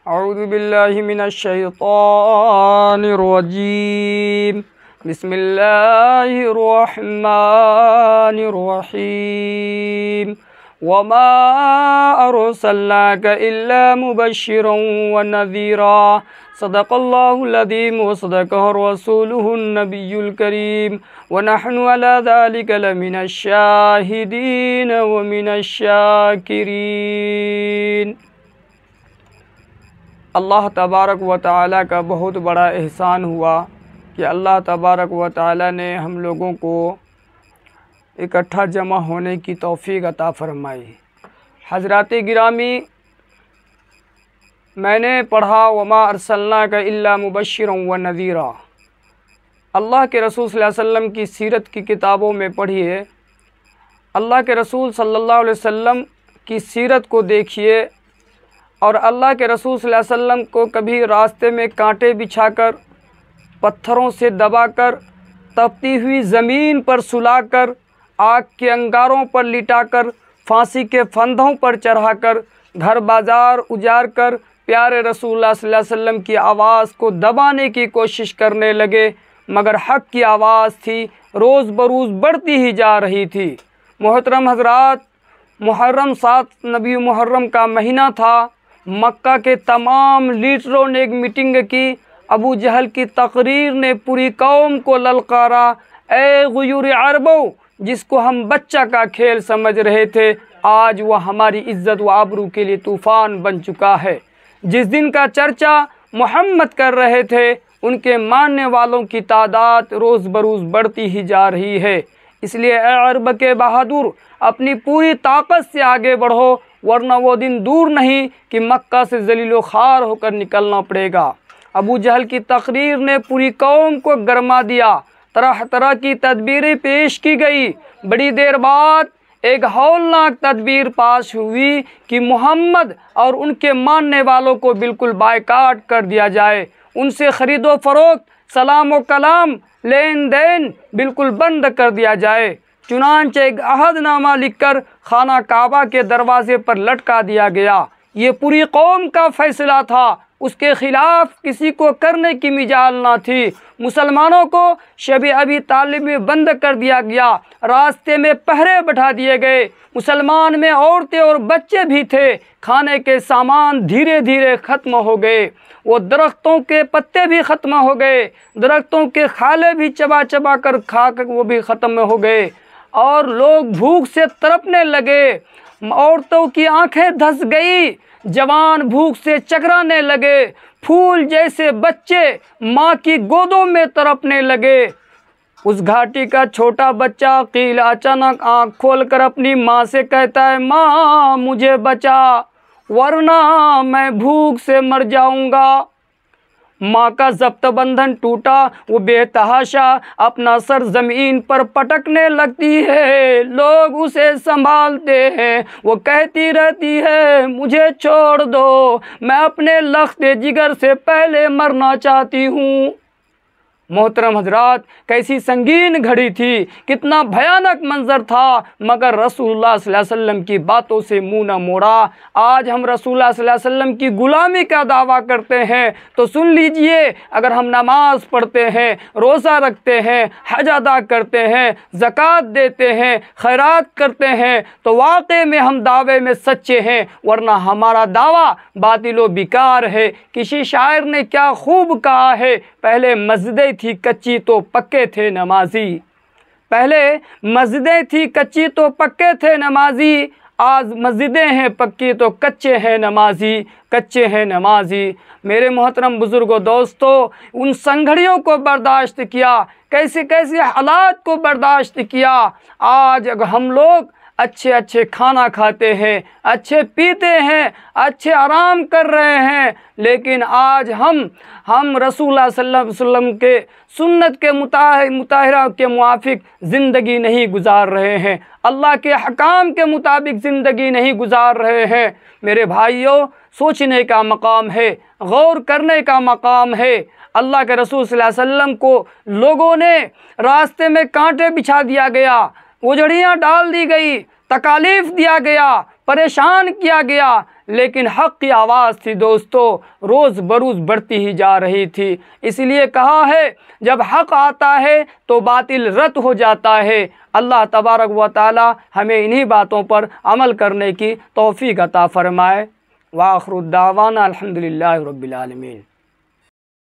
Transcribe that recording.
औज़ु बिल्लाहि मिनश्शैतानिर्रजीम। बिस्मिल्लाहिर्रहमानिर्रहीम। वमा अर्सलनाका इल्ला मुबश्शिरन व नज़ीरा। सदक़ल्लाहुल अज़ीम व सदक़ह रसूलुहुन नबियुल करीम व नहनु अला ज़ालिका लमिनश्शाहिदीन व मिनश्शाकिरीन। अल्लाह तबारक व तआला का बहुत बड़ा एहसान हुआ कि अल्लाह तबारक व तआला ने हम लोगों को इकट्ठा जमा होने की तौफीक अता फरमाई। हज़रात गिरामी, मैंने पढ़ा वमा अरसलनाका इल्ला मुबश्शिरन व नज़ीरा। अल्लाह के रसूल सल्लल्लाहु अलैहि वसल्लम की सीरत की किताबों में पढ़िए, अल्लाह के रसूल सल्लल्लाहु अलैहि वसल्लम की सीरत को देखिए और अल्लाह के रसूल सल्लल्लाहु अलैहि वसल्लम को कभी रास्ते में कांटे बिछाकर, पत्थरों से दबाकर, तपती हुई ज़मीन पर सुलाकर, आग के अंगारों पर लिटाकर, फांसी के फंदों पर चढ़ाकर, घर बाज़ार उजाड़ कर प्यारे रसूलुल्लाह सल्लल्लाहु अलैहि वसल्लम की आवाज़ को दबाने की कोशिश करने लगे, मगर हक़ की आवाज़ थी, रोज़ बरोज़ बढ़ती ही जा रही थी। मोहतरम हज़रात, मुहर्रम 7 नबी मुहर्रम का महीना था। मक्का के तमाम लीडरों ने एक मीटिंग की। अबू जहल की तकरीर ने पूरी कौम को ललकारा, ए गुयूर अरबो, जिसको हम बच्चा का खेल समझ रहे थे, आज वह हमारी इज़्ज़त व आबरू के लिए तूफ़ान बन चुका है। जिस दिन का चर्चा मोहम्मद कर रहे थे, उनके मानने वालों की तादाद रोज़ बरोज़ बढ़ती ही जा रही है। इसलिए ए अरब के बहादुर, अपनी पूरी ताकत से आगे बढ़ो, वरना वो दिन दूर नहीं कि मक्का से जलीलो ख़ार होकर निकलना पड़ेगा। अबू जहल की तकरीर ने पूरी कौम को गरमा दिया। तरह तरह की तदबीरें पेश की गई। बड़ी देर बाद एक हौलनाक तदबीर पास हुई कि मोहम्मद और उनके मानने वालों को बिल्कुल बायकाट कर दिया जाए। उनसे ख़रीदो फ़रोख्त, सलाम व कलाम, लेन देन बिल्कुल बंद कर दिया जाए। चुनांचे एक अहदनामा लिखकर खाना काबा के दरवाज़े पर लटका दिया गया। ये पूरी कौम का फ़ैसला था, उसके ख़िलाफ़ किसी को करने की मिजाल ना थी। मुसलमानों को शब अबी तालिब में बंद कर दिया गया, रास्ते में पहरे बैठा दिए गए। मुसलमान में औरतें और बच्चे भी थे। खाने के सामान धीरे धीरे ख़त्म हो गए। वो दरख्तों के पत्ते भी ख़त्म हो गए, दरख्तों के खाले भी चबा चबा कर खा कर वो भी ख़त्म हो गए और लोग भूख से तड़पने लगे। औरतों की आंखें धंस गई, जवान भूख से चकराने लगे, फूल जैसे बच्चे माँ की गोदों में तड़पने लगे। उस घाटी का छोटा बच्चा कील अचानक आँख खोलकर अपनी माँ से कहता है, माँ मुझे बचा, वरना मैं भूख से मर जाऊंगा। माँ का ज़ब्त बंधन टूटा, वो बेतहाशा अपना सर ज़मीन पर पटकने लगती है। लोग उसे संभालते हैं, वो कहती रहती है, मुझे छोड़ दो, मैं अपने लख्ते जिगर से पहले मरना चाहती हूँ। मोहतरम हजरात, कैसी संगीन घड़ी थी, कितना भयानक मंजर था, मगर रसूलुल्लाह सल्लल्लाहु अलैहि वसल्लम की बातों से मुंह न मोड़ा। आज हम रसूलुल्लाह सल्लल्लाहु अलैहि वसल्लम की गुलामी का दावा करते हैं तो सुन लीजिए, अगर हम नमाज पढ़ते हैं, रोज़ा रखते हैं, हज अदा करते हैं, ज़कात देते हैं, खैरात करते हैं, तो वाक़ई में हम दावे में सच्चे हैं, वरना हमारा दावा बातिल व बेकार है। किसी शायर ने क्या खूब कहा है, पहले मस्जिदें थी कच्ची तो पक्के थे नमाजी। पहले मस्जिदें थी कच्ची तो पक्के थे नमाजी, आज मस्जिदें हैं पक्की तो कच्चे हैं नमाजी, कच्चे हैं नमाजी। मेरे मोहतरम बुज़ुर्गों, दोस्तों, उन संघड़ियों को बर्दाश्त किया, कैसे कैसे हालात को बर्दाश्त किया। आज अगर हम लोग अच्छे अच्छे खाना खाते हैं, अच्छे पीते हैं, अच्छे आराम कर रहे हैं, लेकिन आज हम रसूलुल्लाह सल्लल्लाहु अलैहि वसल्लम के सुन्नत के मुताहिरा के मुआफिक ज़िंदगी नहीं गुजार रहे हैं, अल्लाह के हकाम के मुताबिक ज़िंदगी नहीं गुजार रहे हैं। मेरे भाइयों, सोचने का मकाम है, गौर करने का मकाम है। अल्लाह के रसूल सल्लल्लाहु अलैहि वसल्लम को लोगों ने रास्ते में कांटे बिछा दिया गया, उजड़ियाँ डाल दी गई, तकालीफ दिया गया, परेशान किया गया, लेकिन हक़ की आवाज़ थी दोस्तों, रोज़ बरोज़ बढ़ती ही जा रही थी। इसलिए कहा है जब हक़ आता है तो बातिल रद्द हो जाता है। अल्लाह तबारक व तआला हमें इन्हीं बातों पर अमल करने की तौफ़ीक़ अता फ़रमाए। व आख़िरु दावाना अल्हम्दुलिल्लाहि रब्बिल आलमीन।